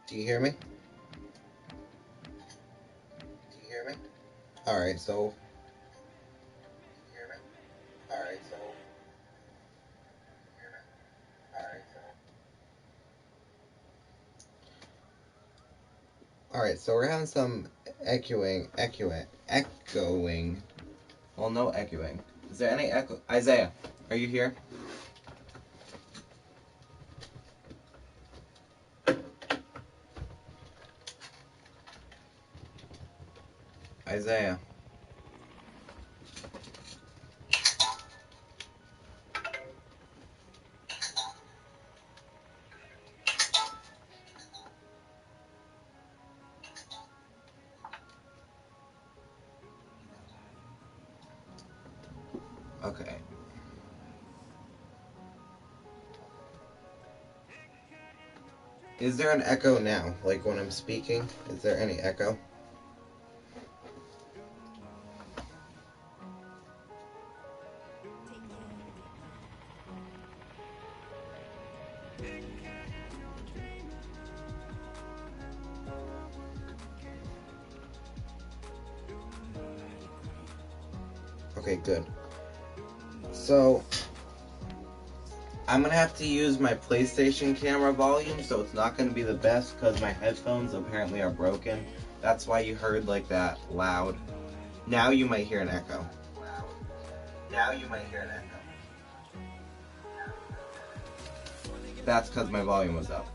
Do you hear me? Alright, so... Alright, so we're having some echoing. Well, no echoing. Is there any echo? Isaiah, are you here? Isaiah. Okay. Is there an echo now? Like when I'm speaking? Is there any echo? Okay, good. So, I'm going to have to use my PlayStation camera volume, so it's not going to be the best because my headphones apparently are broken. That's why you heard like that loud. Now you might hear an echo. That's because my volume was up.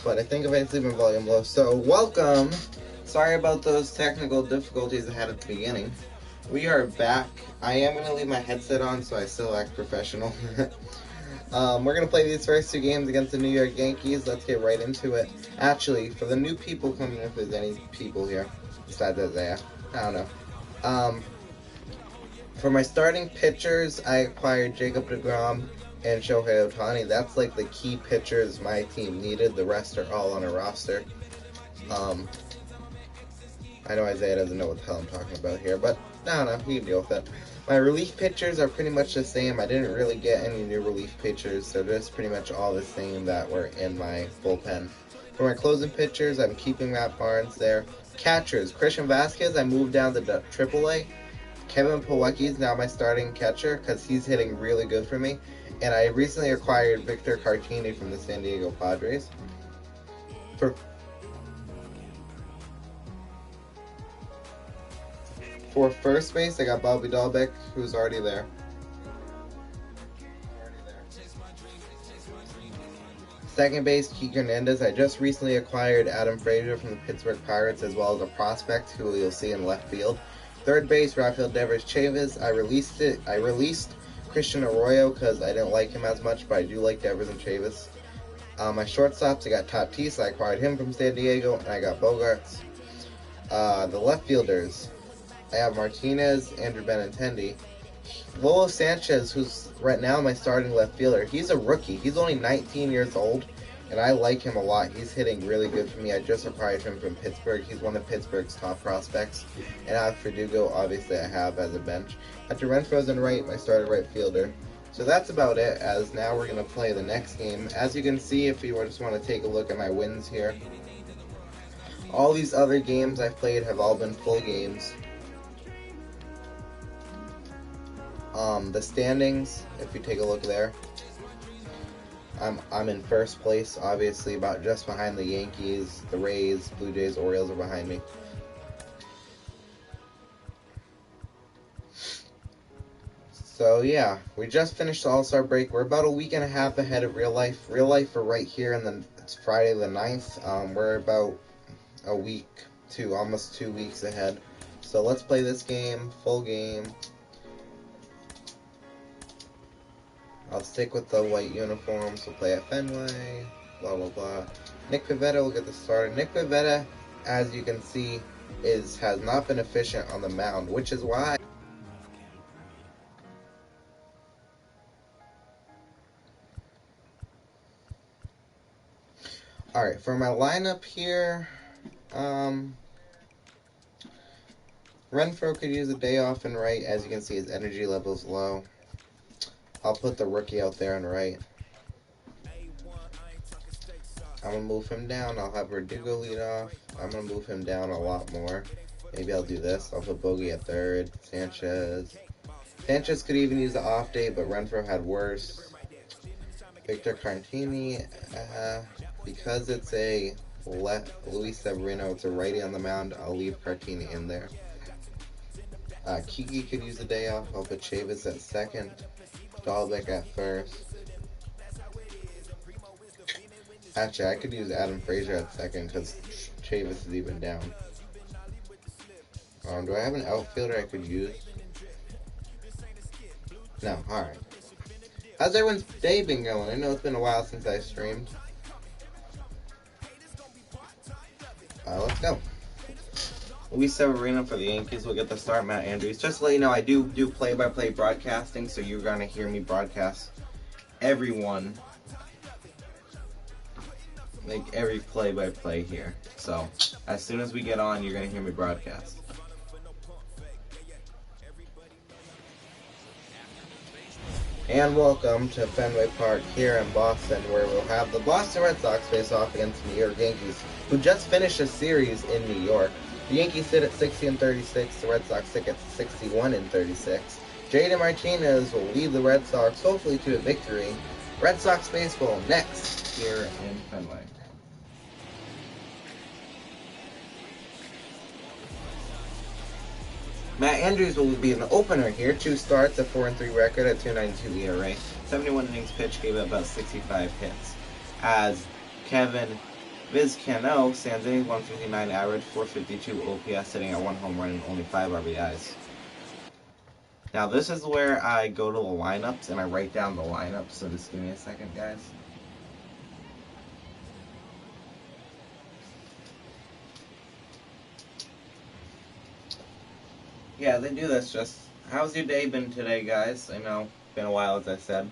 But I think eventually my volume low. So, welcome! Sorry about those technical difficulties I had at the beginning. We are back. I am going to leave my headset on so I still act professional. We're going to play these first two games against the New York Yankees. Let's get right into it. Actually, for the new people coming in, if there's any people here, besides Isaiah, I don't know. For my starting pitchers, I acquired Jacob deGrom and Shohei Ohtani. That's like the key pitchers my team needed. The rest are all on a roster. I know Isaiah doesn't know what the hell I'm talking about here, but I don't know, he can deal with it. My relief pitchers are pretty much the same. I didn't really get any new relief pitchers. They're just pretty much all the same that were in my bullpen. For my closing pitchers, I'm keeping Matt Barnes there. Catchers, Christian Vasquez, I moved down to AAA. Kevin Plawecki is now my starting catcher because he's hitting really good for me. And I recently acquired Victor Cartini from the San Diego Padres. For first base, I got Bobby Dahlbeck, who's already there. Second base, Keegan Hernandez. I just recently acquired Adam Frazier from the Pittsburgh Pirates, as well as a prospect who you'll see in left field. Third base, Rafael Devers Chavis. I released Christian Arroyo because I didn't like him as much, but I do like Devers and Chavis. My shortstops, I got Tatis. I acquired him from San Diego, and I got Bogarts. The left fielders, I have Martinez, Andrew Benintendi. Lolo Sanchez, who's right now my starting left fielder, he's a rookie. He's only 19 years old, and I like him a lot. He's hitting really good for me. I just acquired him from Pittsburgh. He's one of Pittsburgh's top prospects. And Alex Verdugo, obviously, I have as a bench. After Renfroe's in right, my starting right fielder. So that's about it, as now we're going to play the next game. As you can see, if you just want to take a look at my wins here, all these other games I've played have all been full games. The standings, if you take a look there, I'm in first place, obviously, about just behind the Yankees, the Rays, Blue Jays, Orioles are behind me. So yeah, we just finished the All-Star break. We're about a week and a half ahead of real life. Real life are right here, and it's Friday the 9th. We're about a week to almost 2 weeks ahead. So let's play this game, full game. I'll stick with the white uniforms. We'll play at Fenway, blah, blah, blah. Nick Pivetta will get the starter. Nick Pivetta, as you can see, has not been efficient on the mound, which is why. Alright, for my lineup here, Renfroe could use a day off in right. As you can see, his energy level's low. I'll put the rookie out there on right. I'm going to move him down. I'll have Verdugo lead off. I'm going to move him down a lot more. Maybe I'll do this. I'll put Bogey at third. Sanchez could even use the off day, but Renfroe had worse. Victor Cartini, because it's a Luis Severino, it's a righty on the mound, I'll leave Cartini in there. Kiki could use a day off. I'll put Chavis at second. Dahlbeck at first. Actually, I could use Adam Frazier at second because Chavis is even down. Do I have an outfielder I could use? No, alright. How's everyone's day been going? I know it's been a while since I streamed. Let's go. Luis Severino for the Yankees will get the start. Matt Andrews. Just to let you know, I do play-by-play broadcasting, so you're going to hear me broadcast everyone. Like every play-by-play here. So, as soon as we get on, you're going to hear me broadcast. And welcome to Fenway Park here in Boston, where we'll have the Boston Red Sox face off against the New York Yankees, who just finished a series in New York. The Yankees sit at 60-36, the Red Sox sit at 61-36. Jaden Martinez will lead the Red Sox, hopefully to a victory. Red Sox baseball next here in Fenway. Matt Andrews will be an opener here. 2 starts, a 4-3 record at 2.92 ERA. 71 innings pitched, gave up about 65 hits. As Kevin Vizcano stands in 159 average, 452 OPS, sitting at 1 home run and only 5 RBIs. Now this is where I go to the lineups and I write down the lineups, so just give me a second, guys. Yeah, they do this. Just, how's your day been today, guys? I know, been a while, as I said.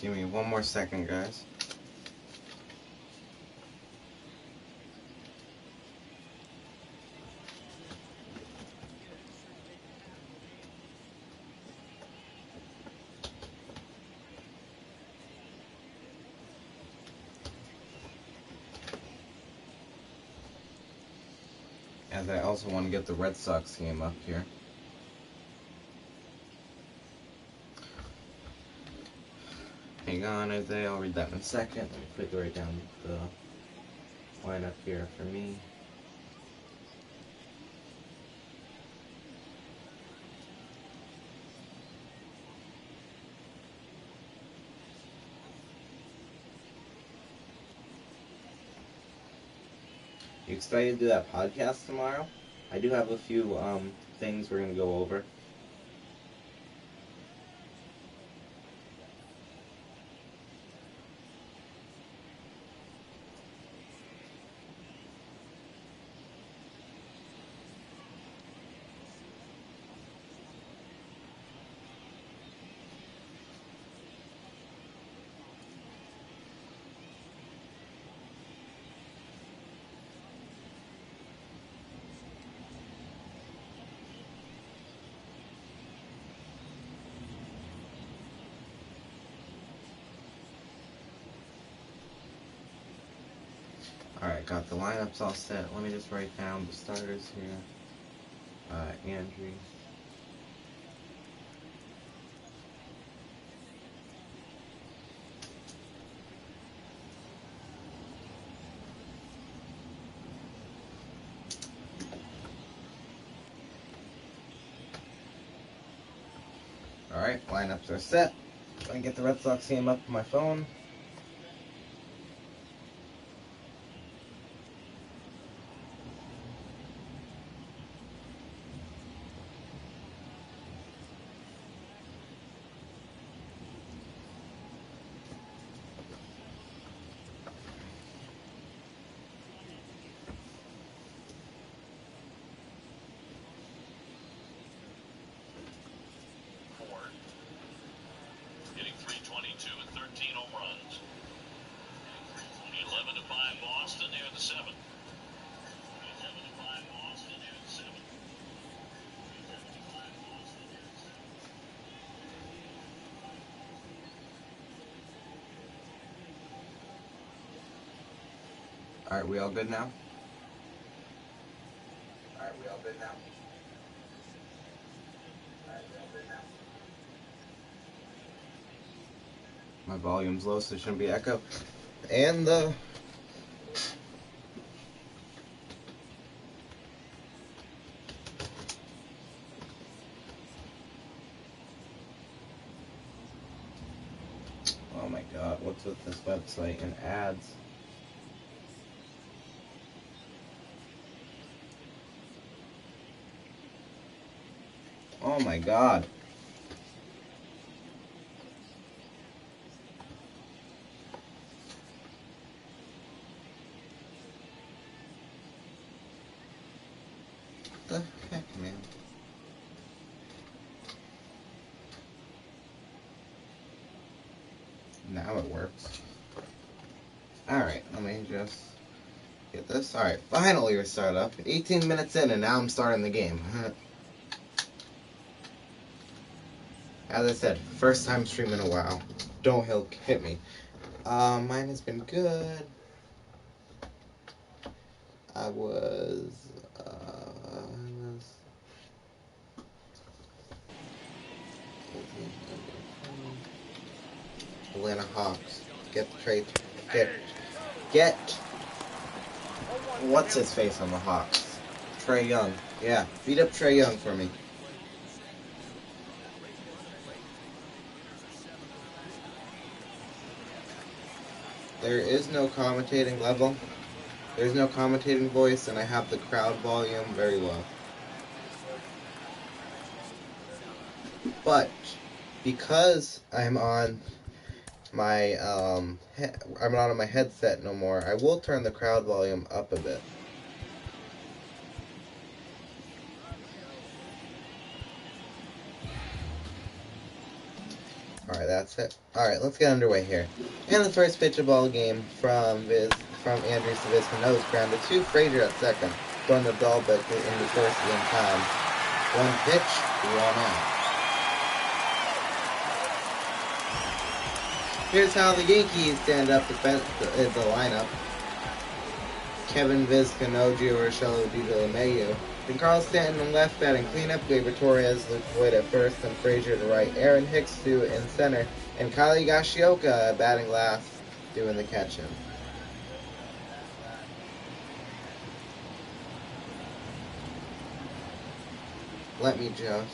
Give me one more second, guys. As I also want to get the Red Sox game up here. Hang on, Isaiah, I'll read that in a second. Let me quickly write down the lineup here for me. You excited to do that podcast tomorrow? I do have a few things we're going to go over. Alright, got the lineups all set. Let me just write down the starters here. Andrew. Alright, lineups are set. Let me get the Red Sox game up on my phone. Hitting .322 and 13 home runs. 11-5 Boston, they're the 7th. 11-5 Boston, they're the 7th. 11-5 Boston, they're the 7th. Alright, we all good now? Alright, we all good now? My volume's low, so there shouldn't be echo. And the... Oh my god, what's with this website and ads? Oh my god. What the heck, man? Now it works. Alright, let me just get this. Alright, finally we start up. 18 minutes in and now I'm starting the game. As I said, first time streaming in a while. Don't hit me. Mine has been good. I was Atlanta Hawks. Get the trade. Get what's his face on the Hawks? Trae Young. Yeah, beat up Trae Young for me. There is no commentating level. There's no commentating voice, and I have the crowd volume very low. But because I'm on my I'm not on my headset no more, I will turn the crowd volume up a bit. Alright, that's it. Alright, let's get underway here. And the first pitch of ball game from Andrews to Vizcano's grounded to Frazier at second. Throwing the ball back into first in time. One pitch, one out. Here's how the Yankees stand up the lineup. Kevin Vizcano, Gio Urshela, DJ LeMahieu. Then Carl Stanton in left batting cleanup, Gleyber Torres, Luke Voit at first, and Frazier to right, Aaron Hicks in center, and Kyle Higashioka batting last, doing the catching. Let me just...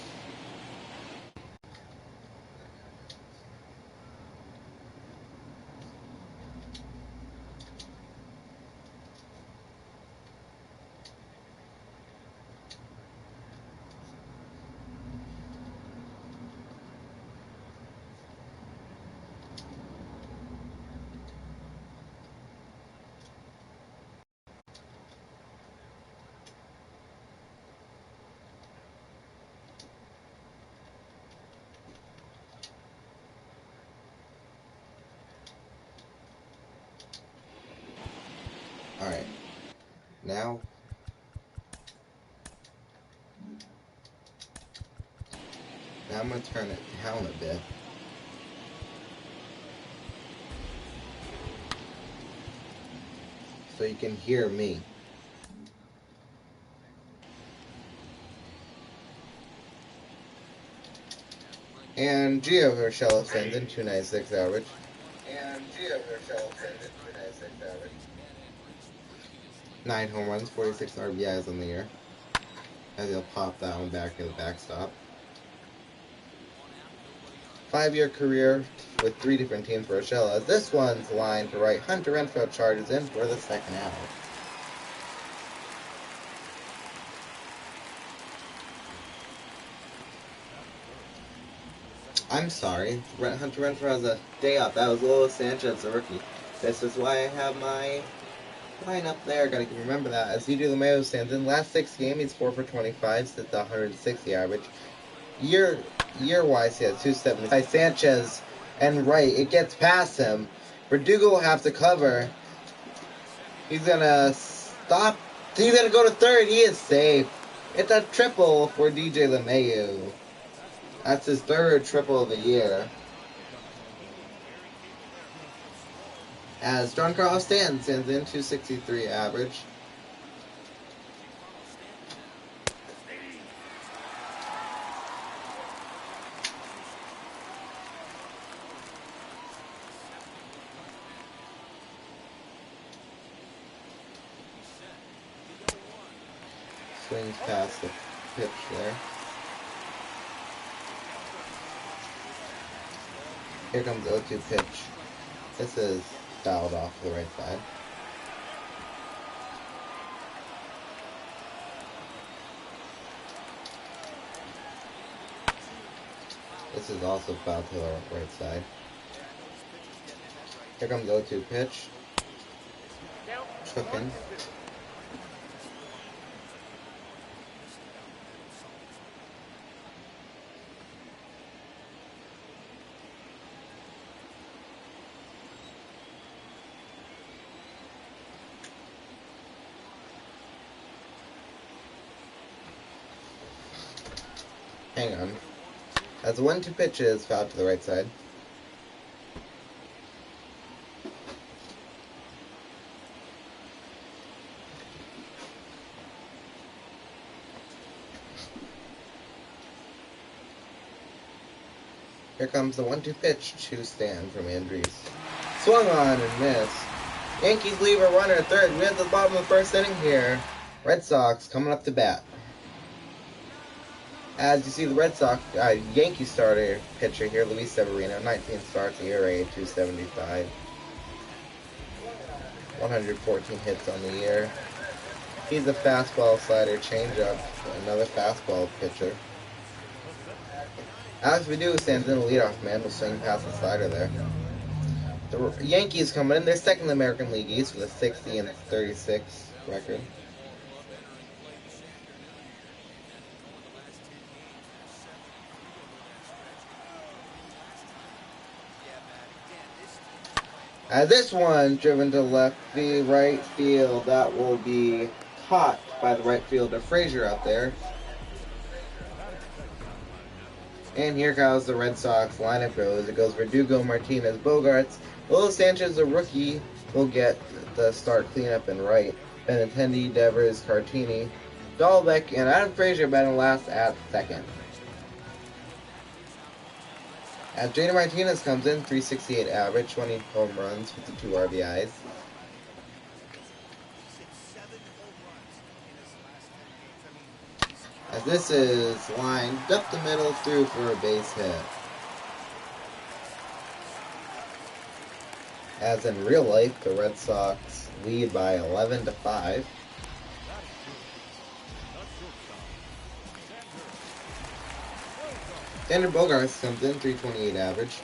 Alright. Now I'm going to turn it down a bit. So you can hear me. And Gio Urshela sends in 296 average. 9 home runs, 46 RBIs on the year. As he'll pop that one back to the backstop. 5-year career with 3 different teams for Urshela. As this one's lined to right, Hunter Renfroe charges in for the second out. I'm sorry, Hunter Renfroe has a day off. That was Lola Sanchez, the rookie. This is why I have my lineup there. Gotta remember that. As DJ LeMahieu stands in, last 6 games, he's 4 for 25, sits at 160 average. Year-wise, he has 270. Sanchez and right, it gets past him. Verdugo will have to cover. He's gonna stop. He's gonna go to third. He is safe. It's a triple for DJ LeMahieu. That's his 3rd triple of the year. As John Carlos Stanton sends in 263 average. Swings past the pitch there. Here comes the 0-2 pitch. This is fouled off to the right side. This is also fouled to the right side. Here comes the 0-2 pitch. Cooking. Hang on. As the 1-2 pitch is fouled to the right side. Here comes the 1-2 pitch to Stan from Andrews. Swung on and missed. Yankees leave a runner at third. We're at the bottom of the first inning here. Red Sox coming up to bat. As you see, the Red Sox, Yankees starter pitcher here, Luis Severino, 19 starts, ERA 2.75, 114 hits on the year. He's a fastball, slider, changeup, another fastball pitcher. Alex Verdugo stands in the leadoff man, will swing past the slider there. The Yankees coming in, they're second in the American League East with a 60 and 36 record. This one driven to right field. That will be caught by the right fielder Frazier out there. And here goes the Red Sox lineup goes. It goes Verdugo, Martinez, Bogarts. Lilo Sanchez, the rookie, will get the start cleanup and right. Benintendi, Devers, Cartini, Dahlbeck, and Adam Frazier batting last at second. As Jader Martinez comes in, 368 average, 20 home runs, 52 RBIs. As this is lined up the middle through for a base hit. As in real life, the Red Sox lead by 11-5. Xander Bogaerts comes in, 328 average.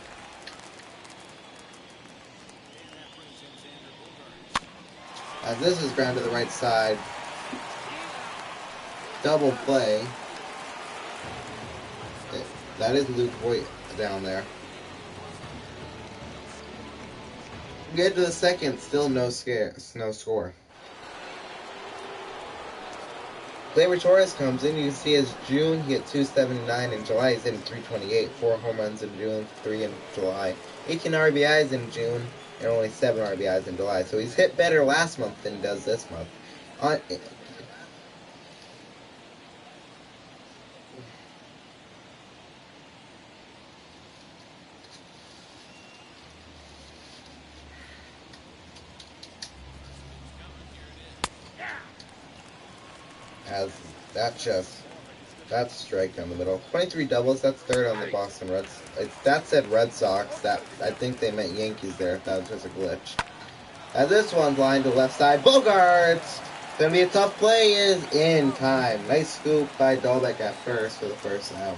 As this is ground to the right side. Double play. That is Luke Voigt down there. We get to the second, still no score. Gleyber Torres comes in. You can see his June, he hit 279. In July, he's hitting 328. 4 home runs in June, 3 in July. 18 RBIs in June, and only 7 RBIs in July. So he's hit better last month than he does this month. As that's a strike down the middle. 23 doubles, that's third on the Boston Reds. That said Red Sox. That I think they meant Yankees there. That was just a glitch. As this one's lined to left side, Bogarts! Gonna be a tough play, is in time. Nice scoop by Dahlbeck at first for the first out.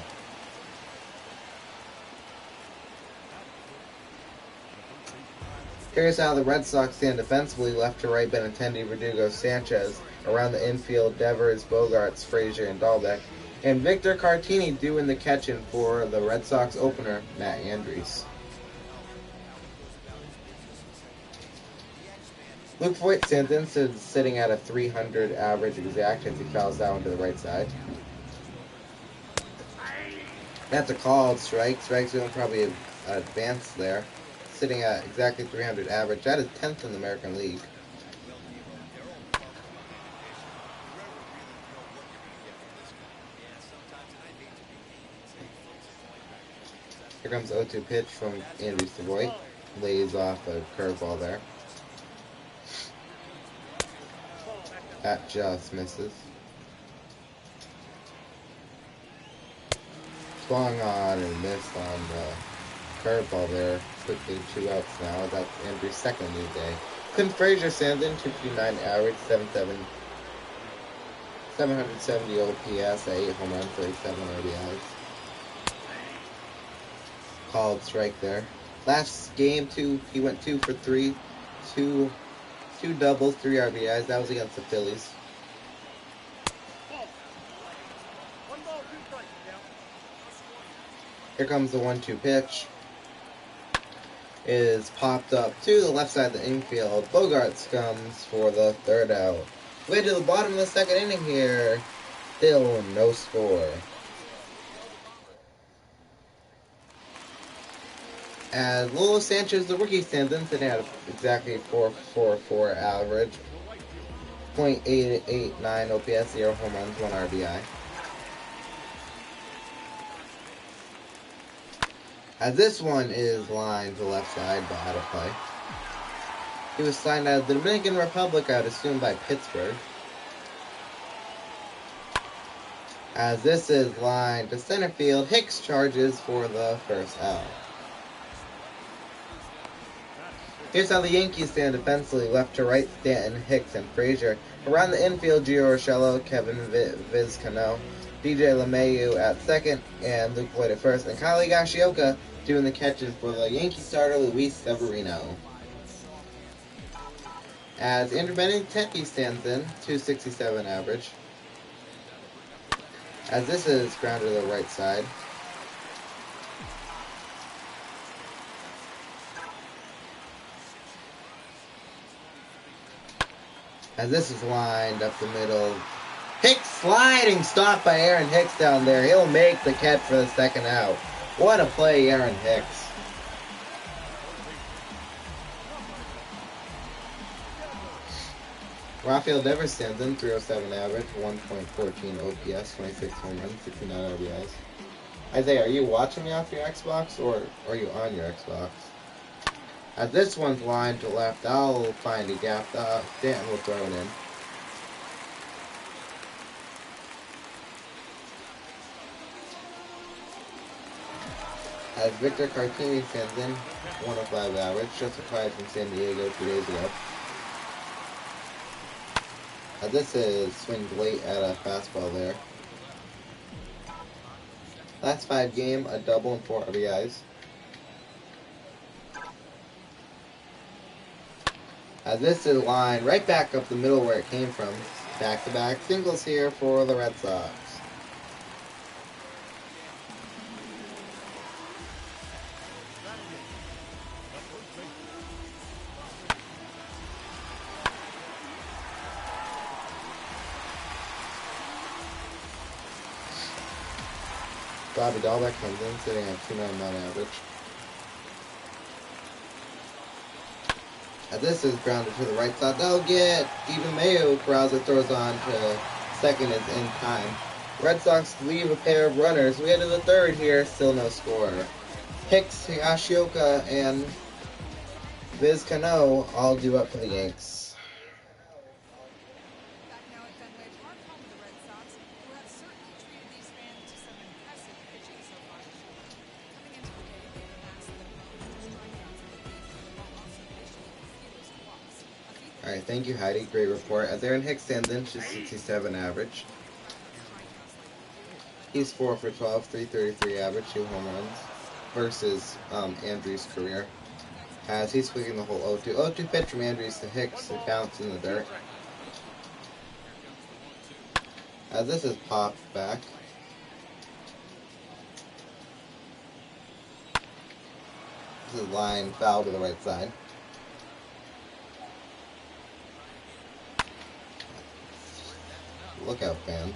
Here's how the Red Sox stand defensively. Left to right, Benintendi, Verdugo, Sanchez. Around the infield, Devers, Bogarts, Frazier, and Dahlbeck. And Victor Cartini doing the catching for the Red Sox opener, Matt Andrews. Luke Voigt stands in, sitting at a 300 average exact as he fouls that one to the right side. That's a called strike. Strike zone probably advanced there. Sitting at exactly 300 average. That is 10th in the American League. Here comes 0-2 pitch from Andrews to Voigt. Lays off a curveball there. That just misses. Swung on and missed on the curveball there. Quickly 2 outs now. That's Andrews' second new day. Clint Frazier stands in, 259 average, 770 OPS, 8 home runs, 37 RBIs. Called strike there. Last game, he went 2 for 3. Two doubles, 3 RBIs. That was against the Phillies. Here comes the 1-2 pitch. Is popped up to the left side of the infield. Bogarts comes for the third out. Way to the bottom of the second inning here. Still no score. As Lilo Sanchez, the rookie, stands in, sitting at exactly 4.44 average. .889 OPS, 0 home runs, 1 RBI. As this one is lined to the left side, but out of play. He was signed out of the Dominican Republic, I would assume, by Pittsburgh. As this is lined to center field, Hicks charges for the first out. Here's how the Yankees stand defensively. Left to right, Stanton, Hicks, and Frazier. Around the infield, Gio Urshela, Kevin Vizcano, DJ LeMahieu at second, and Luke Voigt at first. And Kyle Higashioka doing the catches for the Yankee starter, Luis Severino. As Andrew Benintendi stands in, 267 average. As this is grounded to the right side. As this is lined up the middle. Hicks sliding, stopped by Aaron Hicks down there. He'll make the catch for the second out. What a play, Aaron Hicks. Rafael Devers stands in, 307 average, 1.14 OPS, 26 home runs, 69 RBIs. Isaiah, are you watching me off your Xbox or are you on your Xbox? As this one's lined to left, I'll find a gap. Stanton will throw it in. As Victor Cartini stands in, 105 average, just acquired from San Diego 2 days ago. This is swinged late at a fastball there. Last 5 game, a double and 4 RBIs. This is lined right back up the middle where it came from. Back-to-back singles here for the Red Sox. Bobby Dahlbeck comes in, sitting at 299 average. This is grounded to the right side. They'll get even Mayo. Carazza throws on to second is in time. Red Sox leave a pair of runners. We head to the third here, still no score. Hicks, Higashioka, and Vizcano all due up for the Yanks. Alright, thank you, Heidi. Great report. As Aaron Hicks stands in, just 67 average. He's 4 for 12, 333 average, 2 home runs versus Andrews' career. As he's swinging the whole 0-2. 0-2 pitch from Andrews to Hicks. It bounced in the dirt. As this is popped back. This is line foul to the right side. Look out, fans.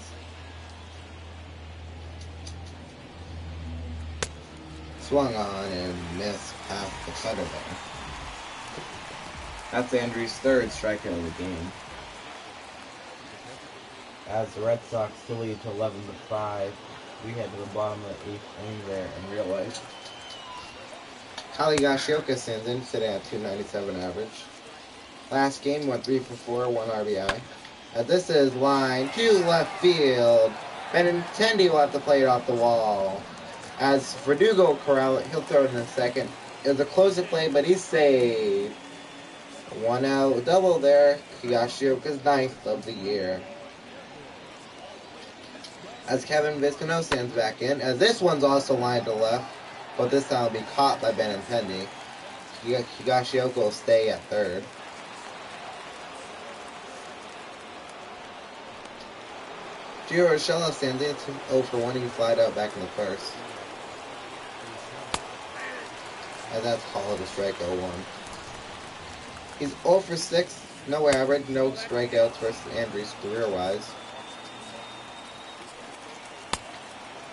Swung on and missed past the cutter there. That's Andrews' third strikeout of the game. As the Red Sox still lead to 11-5, we head to the bottom of the 8th inning there and realize Higashioka stands in, sitting at 297 average. Last game went 3 for 4, 1 RBI. This is line to left field. Benintendi will have to play it off the wall. As Verdugo corral it, he'll throw it in a second. It was a closer play, but he's saved. 1 out double there. Higashioka's 9th of the year. As Kevin Vizcano stands back in. As this one's also lined to left, but this time will be caught by Benintendi. Higashioka will stay at third. Gio Urshela stands in 0 for 1. He flied out back in the first. And that's called a strikeout 1. He's 0 for 6. No average, no strikeouts versus Andrews career-wise.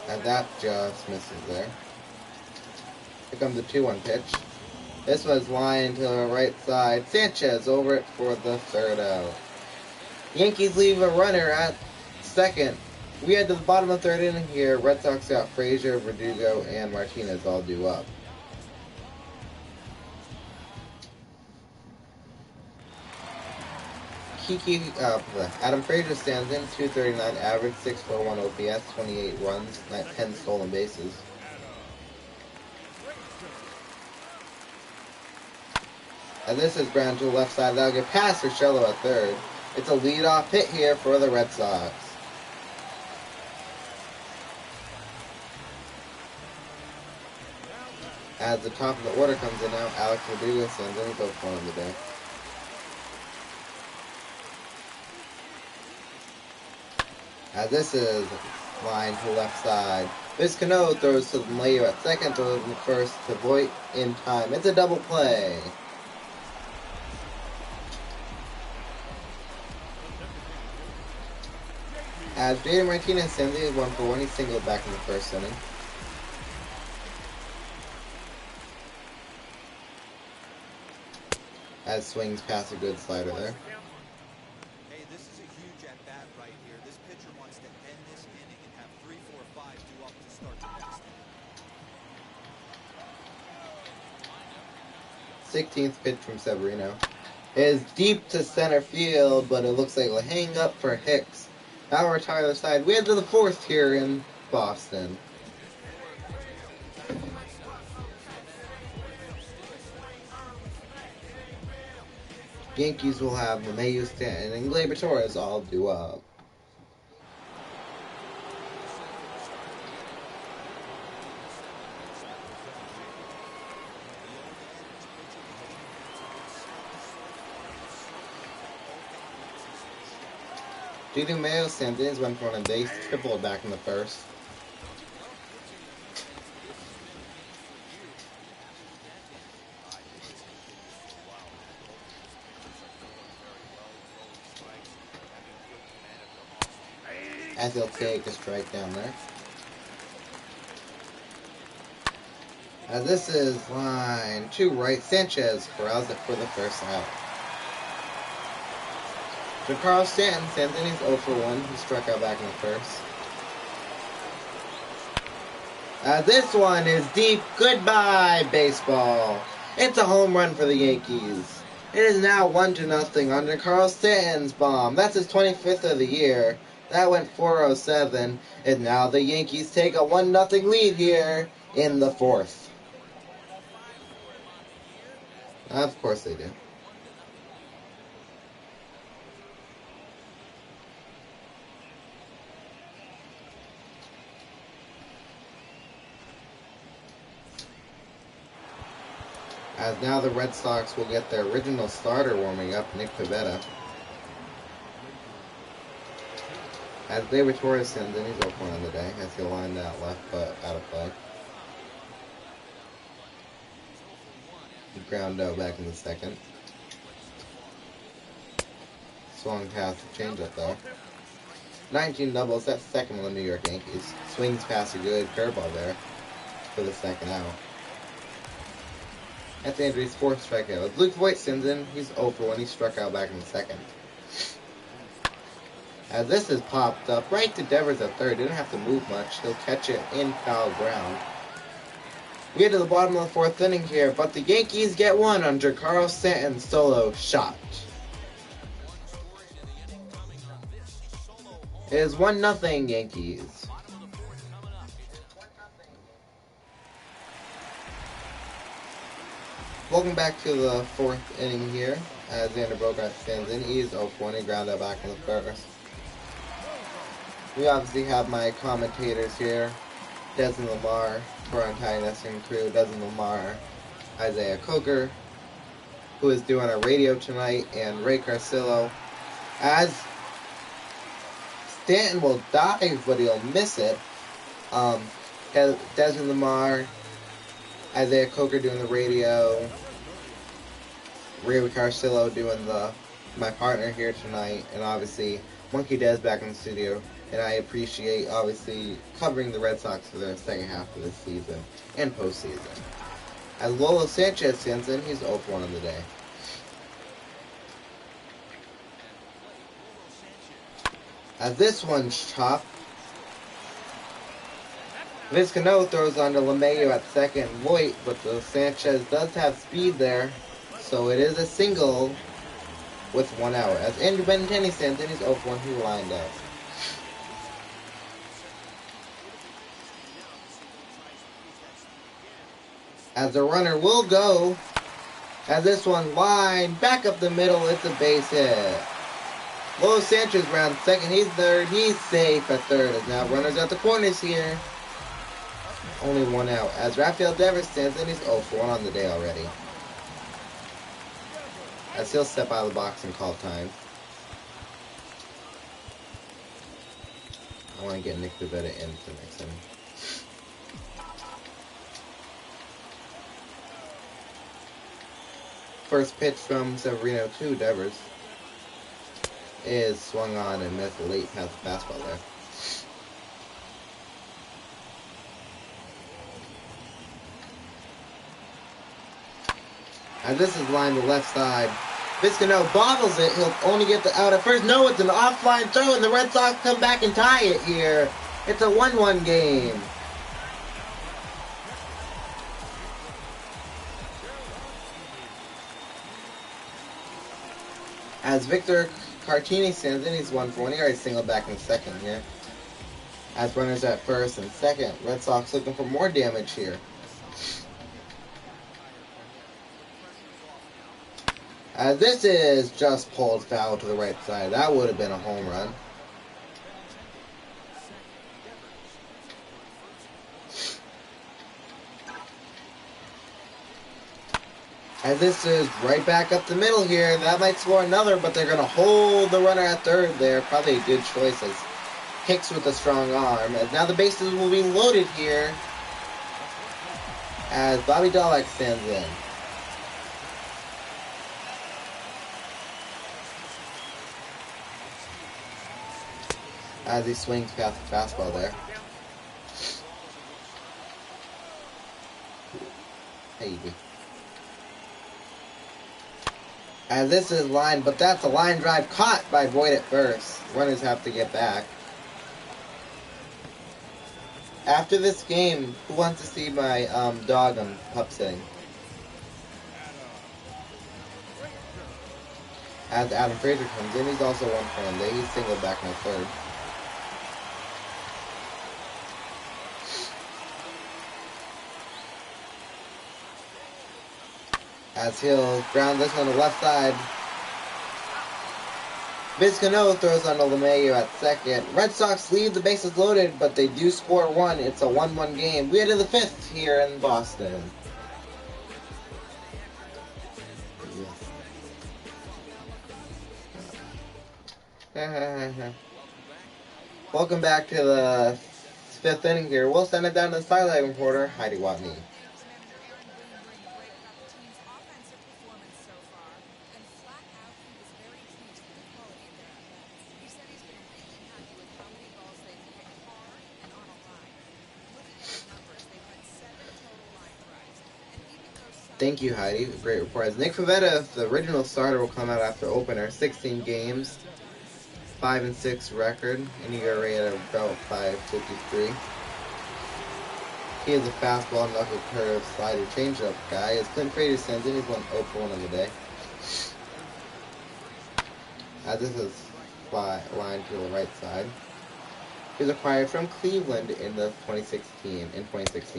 And that just misses there. Here comes the 2-1 pitch. This was lined to the right side. Sanchez over it for the third out. Yankees leave a runner at second. We head to the bottom of the third inning here. Red Sox got Frazier, Verdugo, and Martinez all due up. Adam Frazier stands in, 239 average, 641 OPS, 28 runs, 10 stolen bases. And this is ground to the left side. That'll get past Urshela at third. It's a leadoff hit here for the Red Sox. As the top of the order comes in now, Alex Verdugo stands in, he's 0 for 1 on the day. As this is line to left side. Vizcano throws to Mayo at second, throws in first to Voit in time. It's a double play. As Jaden Martinez sends it 1-for-1, he singled back in the first inning. As swings past a good slider there. Hey, this is a huge at-bat right here. This pitcher wants to end this inning and have 3, 4, 5 due up to start the next inning. 16th pitch from Severino is deep to center field, but it looks like it'll hang up for Hicks. Now we're to the side. We head to the fourth here in Boston. Yankees will have LeMahieu, Stanton, and Gleyber Torres all due up. J.D. Mayo Sandins went for one base, tripled back in the first. As he'll take a strike down there. As this is line 2 right, Sanchez corrals it for the first out. Giancarlo Stanton sends in his 0-for-1. He struck out back in the first. This one is deep. Goodbye, baseball. It's a home run for the Yankees. It is now 1-0 on Giancarlo Stanton's bomb. That's his 25th of the year. That went 407. And now the Yankees take a 1-0 lead here in the fourth. Of course they do. As now the Red Sox will get their original starter warming up, Nick Pivetta. As Gleyber Torres sends in, he's 0-1 on the day, as he'll line that left foot out of play. He ground out back in the second. Swung past the changeup though. 19 doubles, that's second on the New York Yankees. Swings past a good curveball there for the second out. That's Andrews' fourth strikeout. Luke Voigt sends in, he's 0-for-1, he struck out back in the second. As this is popped up right to Devers at third, didn't have to move much, he'll catch it in foul ground. We get to the bottom of the fourth inning here, but the Yankees get one on Giancarlo Stanton's solo shot. It is 1-0 Yankees. Welcome back to the fourth inning here, as Xander Bogaerts stands in. He is 0-for-1, he ground out back in the first. We obviously have my commentators here, Desmond Lamar, for our antagonisting crew, Desmond Lamar, Isaiah Coker, who is doing our radio tonight, and Ray Carcillo. As Stanton will dive, but he'll miss it. Desmond Lamar, Isaiah Coker doing the radio, Ray Carcillo doing my partner here tonight, and obviously Monkey Des back in the studio. And I appreciate, obviously, covering the Red Sox for their second half of the season and postseason. As Lolo Sanchez sends in, he's 0-for-1 on the day. As this one's chopped, Vizcano throws onto LeMahieu at second. Voigt, but the Sanchez does have speed there, so it is a single with 1 out. As Andrew Benintendi sends in, he's 0-for-1, he lined out. As the runner will go, as this one lined back up the middle, it's a base hit. Lolo Sanchez round second, he's third, he's safe at third. As now runners at the corners here. Only 1 out. As Rafael Devers stands in, he's 0-for-1 on the day already. As he'll step out of the box and call time. I want to get Nick Pivetta in for next inning. First pitch from Severino to Devers is swung on and missed late past the fastball there. As this is lined to the left side, Vizcano bobbles it. He'll only get the out at first. No, it's an offline throw, and the Red Sox come back and tie it here. It's a 1-1 game. As Victor Cartini stands in, he's 1 for 1. He already singled back in second here. As runners at first and second, Red Sox looking for more damage here. As this is just pulled foul to the right side. That would have been a home run. As this is right back up the middle here. That might score another, but they're going to hold the runner at third there. Probably a good choice as Hicks with a strong arm. As now the bases will be loaded here as Bobby Dalek stands in. As he swings past the fastball there. Hey, as this is lined, but that's a line drive caught by Boyd at first. Runners have to get back. After this game, who wants to see my dog on pup sitting? As Adam Frazier comes in, he's also 1 for 1 day. He's singled back in the third. As he'll ground this on the left side. Vizcano throws on to LeMahieu at second. Red Sox lead, the bases loaded, but they do score 1. It's a 1-1 game. We head to the 5th here in Boston. Welcome back to the 5th inning here. We'll send it down to the sideline reporter, Heidi Watney. Thank you, Heidi. Great report. As Nick Pivetta, the original starter, will come out after opener. 16 games, 5-6 record, and he got rated at about 553. He is a fastball, knuckle curve, slider, changeup guy. As Clint Frazier sends in, he's 1 0 for 1 on the day. As this is line to the right side. He was acquired from Cleveland in 2016,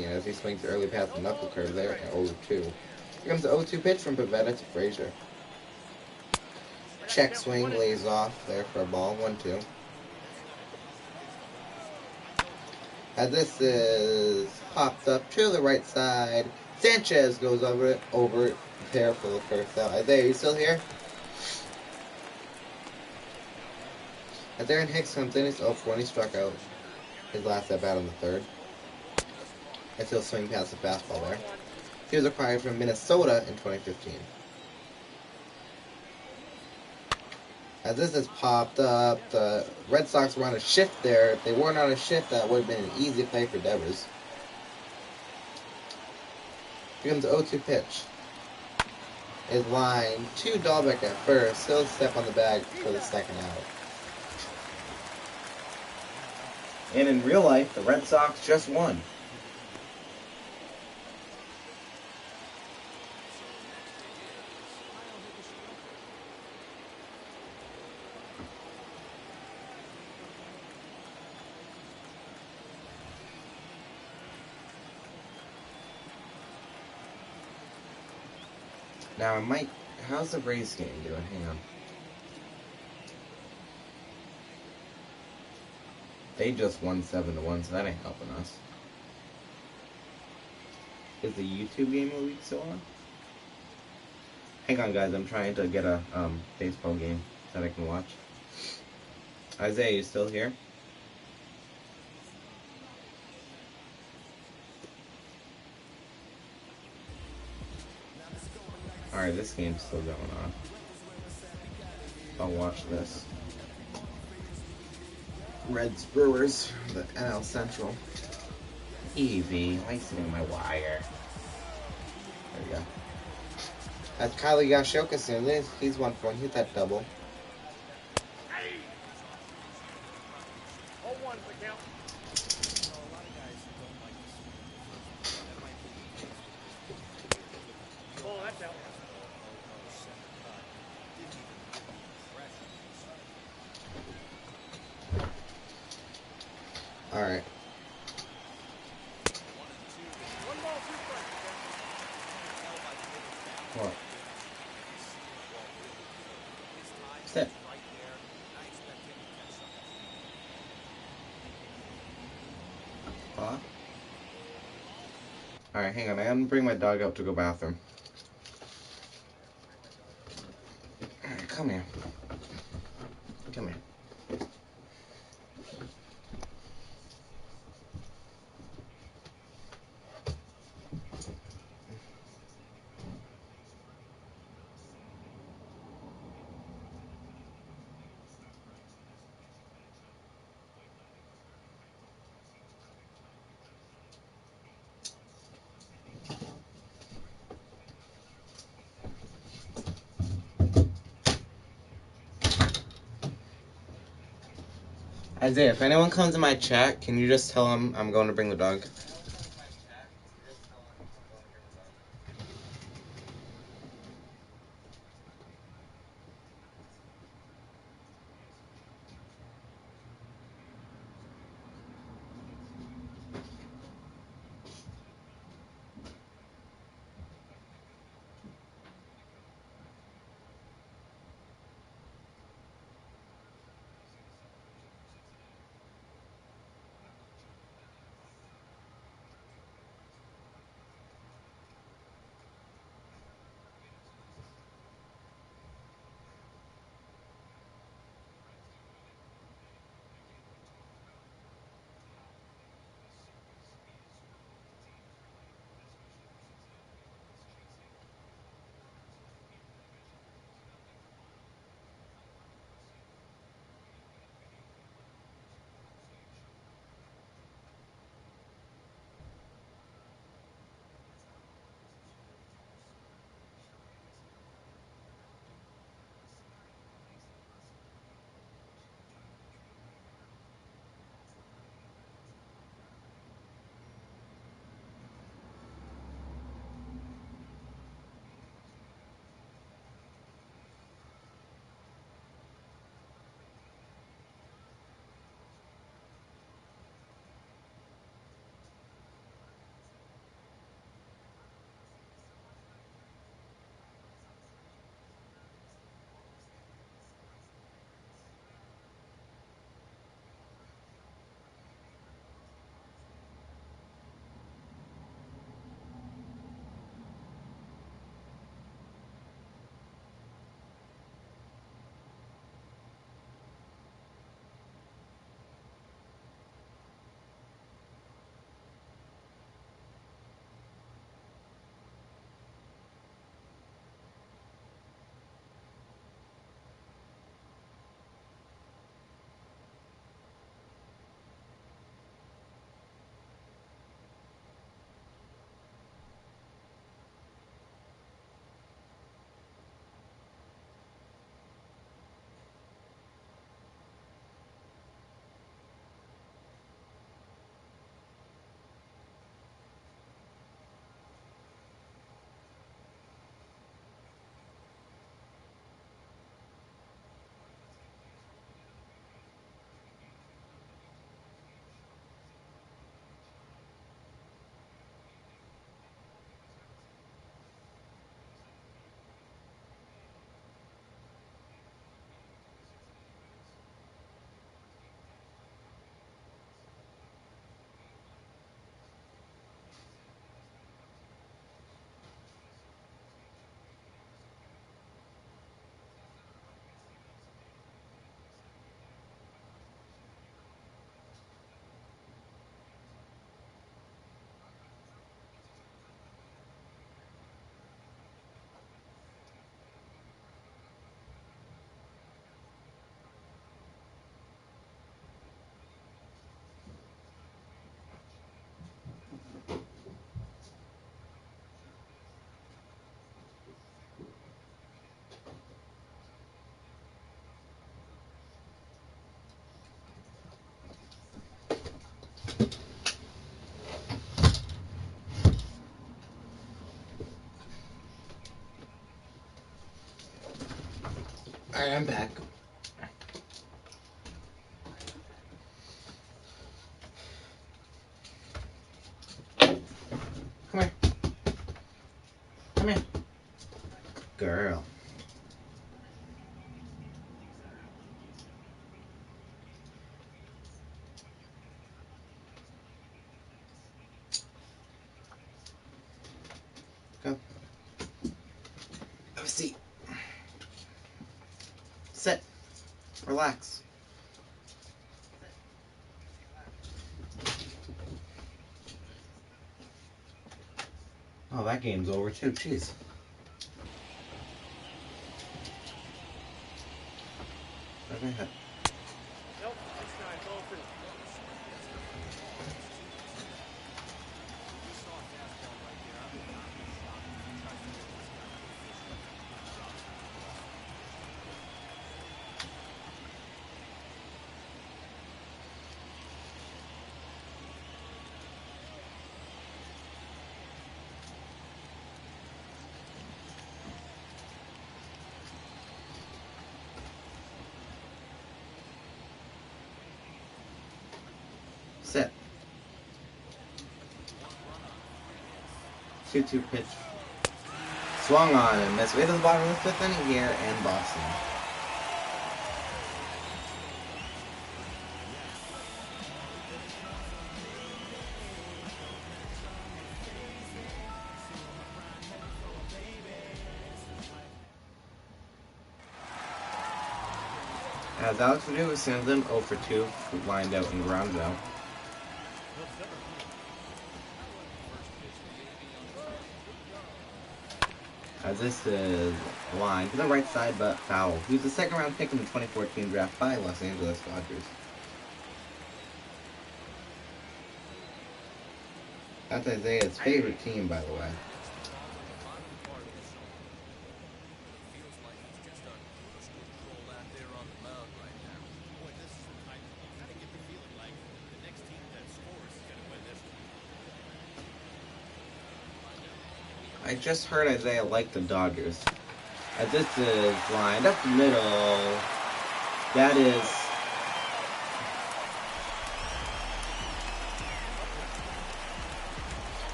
as he swings early past the knuckle curve there at 0-2. Here comes the 0-2 pitch from Pivetta to Frazier. Check swing, lays off there for a ball, 1-2. As this is popped up to the right side, Sanchez goes over there for the first out. Isaiah, are you still here? As Aaron Hicks comes in, he's 0 for 1. He struck out his last at bat on the third. As he'll swing past the fastball there. He was acquired from Minnesota in 2015. As this has popped up, the Red Sox were on a shift there. If they weren't on a shift, that would have been an easy play for Devers. Here comes the 0-2 pitch. Is line to Dahlbeck at first. He'll step on the bag for the second out. And in real life, the Red Sox just won. Now I might... How's the Rays game doing? Hang on. They just won 7-1, so that ain't helping us. Is the YouTube game of the week still on? Hang on, guys. I'm trying to get a baseball game that I can watch. Isaiah, you still here? Alright, this game's still going on. I'll watch this. Reds Brewers, the NL Central. Evie, why are you sitting on my wire? There we go. That's Kylie Yashoka soon. He's 1-1. Hit that double. All right. What? Sit. Huh? All right, hang on. I gotta bring my dog up to go bathroom. All right, come here. Come here. Isaiah, if anyone comes in my chat, can you just tell them I'm going to bring the dog? Alright, I'm back. Come here. Come here. Girl. Go. Have a seat. Sit. Relax. Oh, that game's over too. Jeez. Okay. Nope, this time go for Set. 2-2 pitch. Swung on and missed. Way to the bottom of the fifth inning here in Boston. As Alex Verdugo sends them 0 for 2, lined out and grounded out. As this is line to the right side, but foul. He was the second round pick in the 2014 draft by Los Angeles Dodgers. That's Isaiah's favorite team, by the way. I just heard Isaiah like the Dodgers. As this is lined up the middle. That is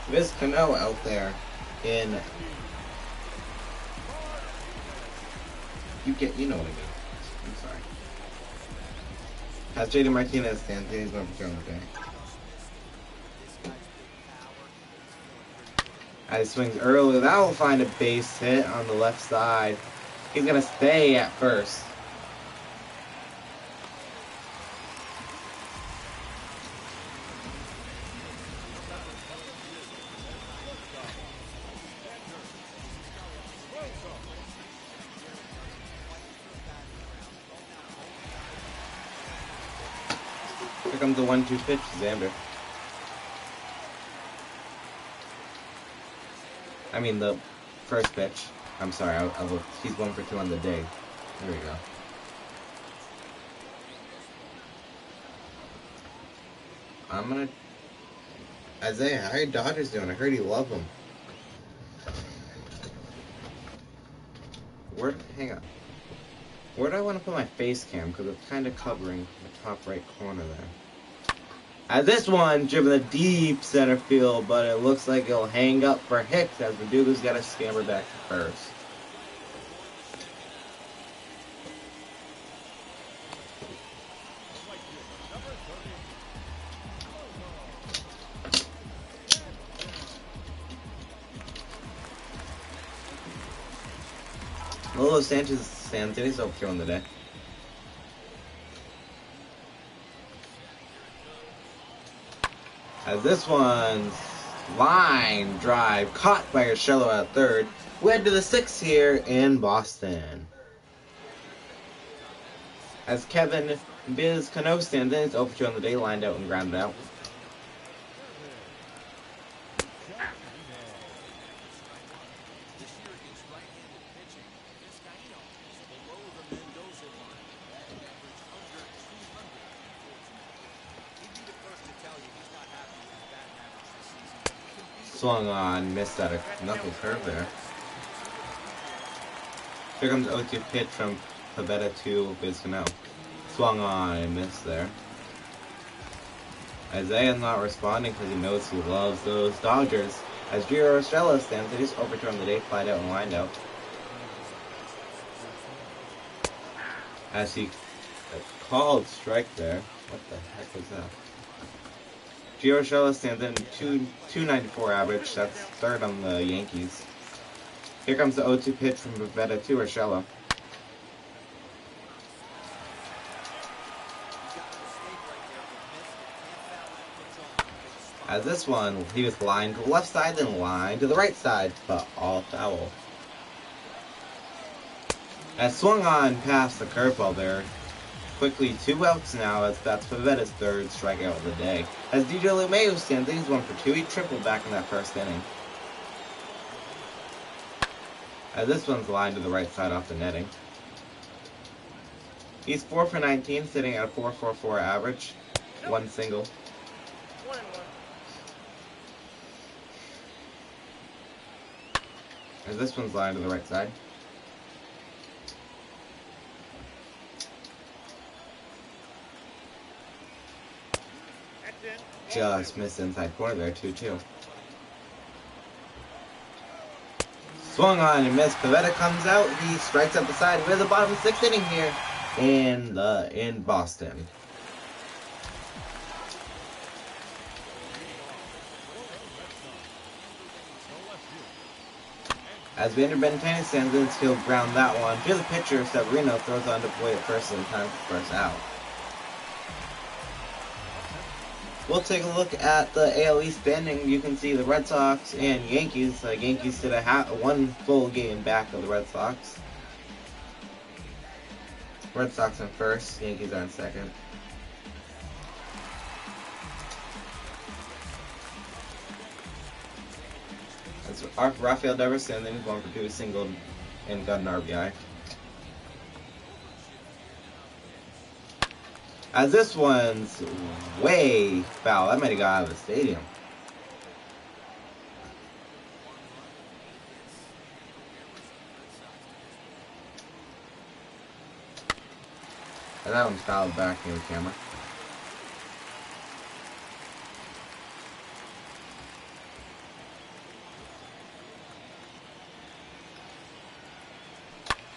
Viz Cano out there in you know what I mean. I'm sorry. Has JD Martinez stands he's going for the day. As he swings early, that will find a base hit on the left side. He's going to stay at first. Here comes the 1-2 pitch, Xander. I mean, the first pitch. I'm sorry, I looked. He's 1 for 2 on the day. There we go. I'm gonna... Isaiah, how are your Dodgers doing? I heard you love them. Hang on. Where do I want to put my face cam? Because it's kind of covering the top right corner there. As this one driven a deep center field, but it looks like it'll hang up for Hicks as Verdugo's got to scamper back to first. Lolo Sanchez stands in his up here on the day. As this one's line drive caught by Urshelo at third. We head to the 6th here in Boston. As Kevin Biz Cano stands in, it's 0 for 2 on the day, lined out and grounded out. Swung on, missed that knuckle curve there. Here comes the 0-2 pitch from Pavetta 2, Vizcano. Swung on and missed there. Isaiah's not responding because he knows he loves those Dodgers. As Gio Urshela stands there, he's overturned the day, flied out and lined out. As he called strike there. What the heck was that? Gio Urshela stands in 294 average. That's third on the Yankees. Here comes the 0-2 pitch from Pavetta to Urshela. As this one, he was lined to the left side, then lined to the right side, but all foul. As swung on past the curveball there. Quickly 2 outs now, as that's Pavetta's third strikeout of the day. As DJ LeMahieu stands in, he's 1 for 2. He tripled back in that first inning. As this one's lined to the right side off the netting. He's 4 for 19, sitting at a 4.44 average. 1 single. 1-1. As this one's lined to the right side. Just missed inside corner there, 2-2. Swung on and missed. Pavetta comes out. He strikes up the side. We're the bottom 6th inning here in Boston. As Vander Benintendi stands in, he'll ground that one. Here's the pitcher, Severino, throws on to play at first in time for first out. We'll take a look at the AL East standing. You can see the Red Sox and Yankees. Yankees sit one full game back of the Red Sox. Red Sox in first, Yankees are in second. As Rafael Devers standing, 1 for 2, single and got an RBI. As this one's way foul. That might have got out of the stadium. And that one's fouled back near the camera.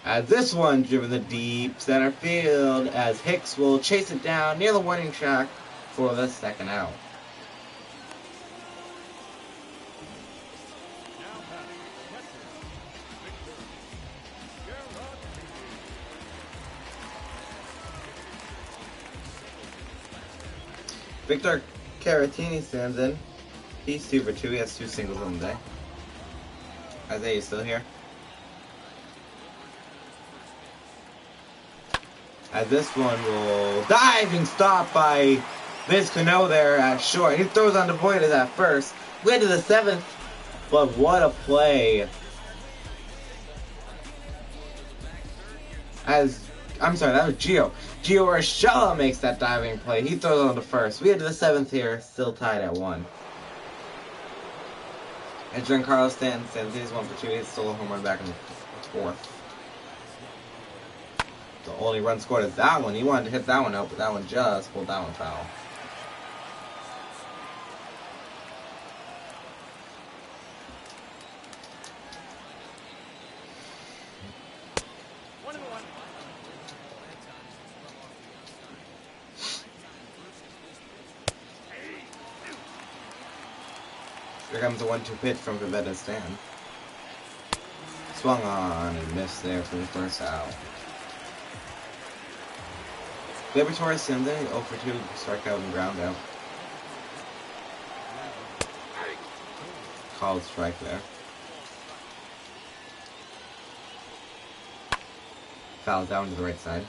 As this one driven the deep center field, as Hicks will chase it down near the warning track for the second out. Victor Caratini stands in. He's 2 for 2. He has 2 singles on the day. Isaiah still here. As this one will diving stop by Vizcano there at short. He throws on to Voitas at first. Way to the 7th, but what a play. I'm sorry, that was Gio. Gio Urshela makes that diving play. He throws on to first. We head to the 7th here, still tied at 1. And Giancarlo Stanton stands. He's 1 for 2. He stole a home run back in the 4th. The only run scored is that one. He wanted to hit that one out, but that one just pulled that one foul. Here comes the 1-2 pitch from Pavetta's stand. Swung on and missed there for the first out. Liberatore sends in 0 for 2, strikeout and ground out. Called strike there. Foul down to the right side.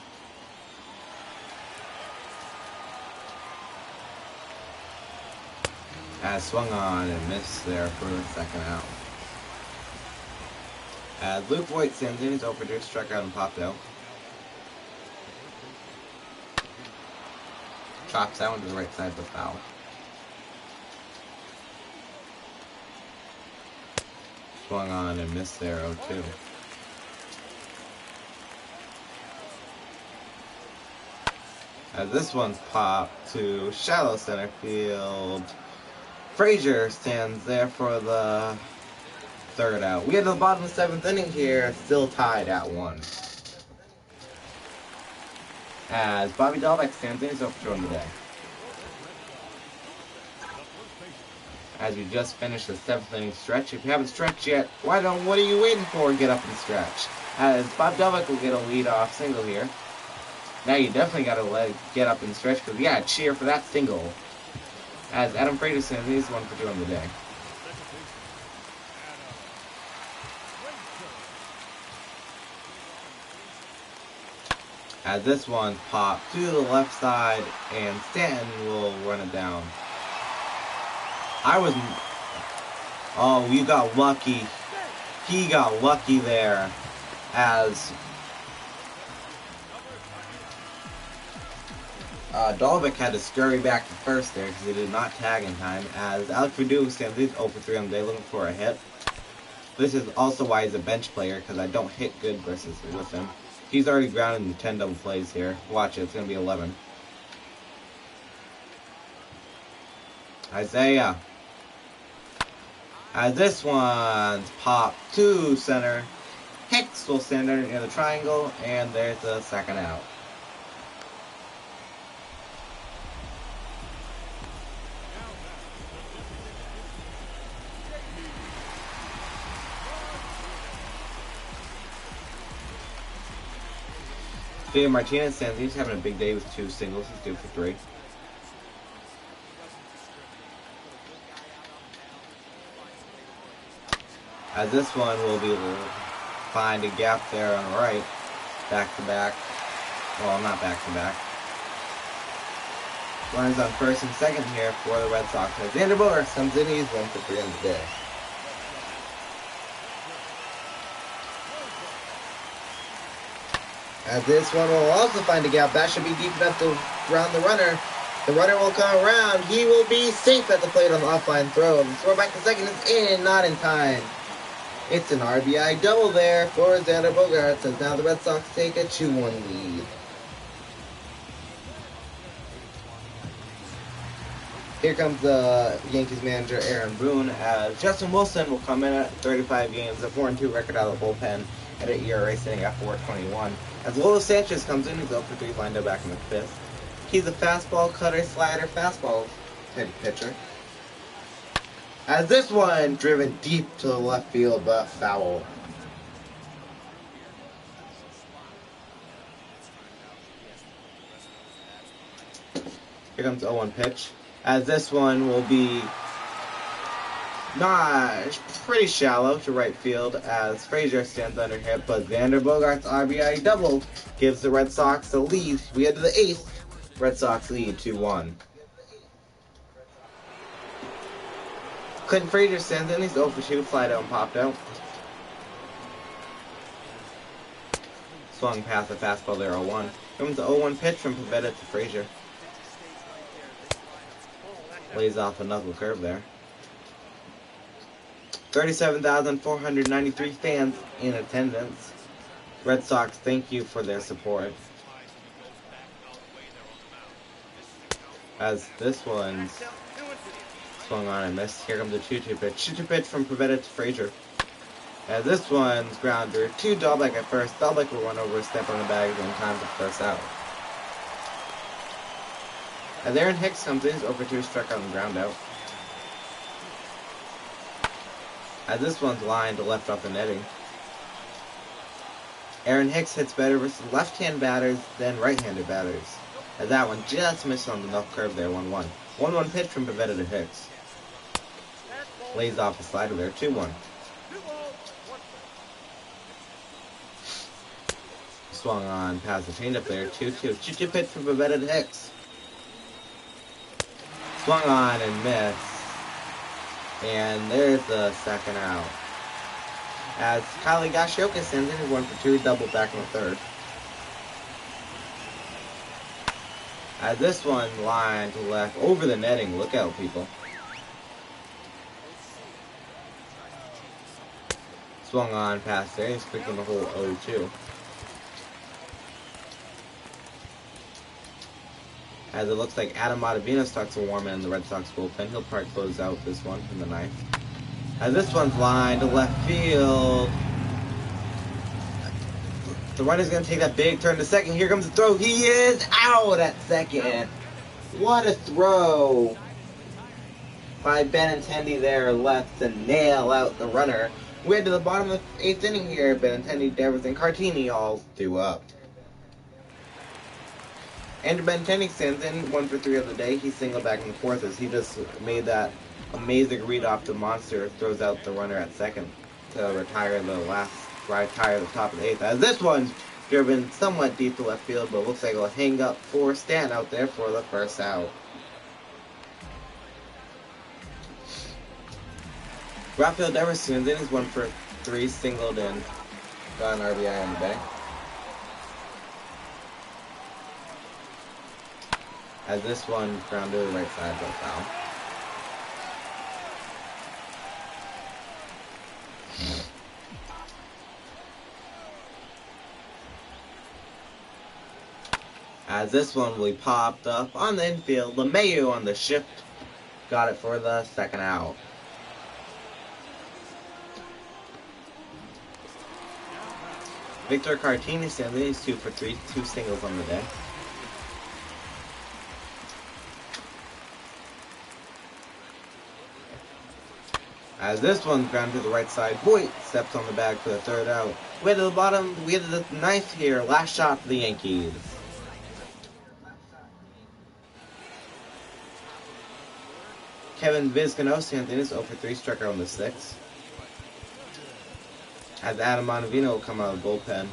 As swung on and missed there for the second out. As Luke Voigt sends in, he's 0 for 2, strikeout and popped out. Chops that one to the right side, but foul. Swung on and missed there, 0-2. As this one's popped to shallow center field. Frazier stands there for the third out. We get to the bottom of the 7th inning here, still tied at 1. As Bobby Dahlbeck stands in, he's up for 2 on the day. As we just finished the 7th inning stretch. If you haven't stretched yet, what are you waiting for? Get up and stretch. As Bob Dahlbeck will get a lead-off single here. Now you definitely got to get up and stretch because you got to cheer for that single. As Adam Frazier stands in, he's 1 for 2 on the day. As this one's popped to the left side, and Stanton will run it down. Oh, you got lucky. He got lucky there. As Dahlbeck had to scurry back to first there because he did not tag in time. As Alex Verdugo stands 0 for 3 on the day, looking for a hit. This is also why he's a bench player, because I don't hit good versus with him. He's already grounded in 10 double plays here. Watch it, it's going to be 11. Isaiah. As this one's popped to center. Hicks will stand under near the triangle, and there's the second out. David Martinez stands, he's having a big day with 2 singles, he's 2 for 3. As this one will be able to find a gap there on the right, back to back, well not back to back. Runners on first and second here for the Red Sox. As Xander Bogaerts comes in, he's 1 for 3 on the day. As this one will also find a gap. That should be deep enough to ground the runner. The runner will come around. He will be safe at the plate on the offline throw. The throw back to second is in, not in time. It's an RBI double there for Xander Bogaerts, as now the Red Sox take a 2-1 lead. Here comes the Yankees manager Aaron Boone, as Justin Wilson will come in at 35 games, a 4-2 record out of the bullpen, at an ERA sitting at 4.21. As Lolo Sanchez comes in, he's 0 for 3, lined up back in the 5th. He's a fastball, cutter, slider, fastball type pitcher. As this one driven deep to the left field, but foul. Here comes the 0-1 pitch. As this one will be pretty shallow to right field, as Frazier stands under hit, but Xander Bogaerts' RBI double gives the Red Sox the lead. We head to the 8th. Red Sox lead 2-1. Clinton Frazier stands in. He's 0 for 2. Fly out and popped out. Swung past the fastball there, 0-1. Comes the 0-1 pitch from Pivetta to Frazier. Lays off a knuckle curve there. 37,493 fans in attendance. Red Sox, thank you for their support. As this one's swung on and missed. Here comes the 2-2 pitch. 2-2 pitch from Pivetta to Frazier. As this one's grounder to Dahlbeck at first. Dahlbeck will run over a step on the bag in time for first out. As Aaron Hicks comes in, he's 0 for 2, struck on the ground out. As this one's lined to left off the netting. Aaron Hicks hits better versus left-hand batters than right-handed batters. As that one just missed on the knuckle curve there, 1-1. 1-1 pitch from Pivetta to Hicks. Lays off a slider there, 2-1. Swung on past the changeup there, 2-2. 2-2 pitch from Pivetta to Hicks. Swung on and missed. And there's the second out. As Kylie Gashioka sends in his 1 for 2, double back in the 3rd. As this one lined to left over the netting. Look out, people. Swung on past there. He's picking the whole 0-2. As it looks like Adam Ottavino starts to warm in the Red Sox bullpen. He'll probably close out this one in the ninth. As this one's lined to left field. The runner's going to take that big turn to second. Here comes the throw. He is out at second. What a throw by Benintendi there left to nail out the runner. We head to the bottom of the 8th inning here. Benintendi, Devers, and Cartini all due up. Andrew Benintendi stands in 1 for 3 of the day. He's single back in the 4th as he just made that amazing read off the monster. Throws out the runner at second to retire the top of the 8th. As this one's driven somewhat deep to left field, but looks like it'll hang up for Stan out there for the first out. Rafael Devers tunes in. He's 1 for 3, singled in. Got an RBI on the day. As this one ground to the right side, but foul. As this one will be popped up on the infield, LeMahieu on the shift got it for the second out. Victor Cartini stands in. He's 2 for 3, 2 singles on the day. As this one's ground to the right side, Voit steps on the bag for the third out. We head to the bottom, we head to the ninth here. Last shot for the Yankees. Kevin Vizcano stands in his 0 for 3, struck out on the 6th. As Adam Ottavino will come out of the bullpen.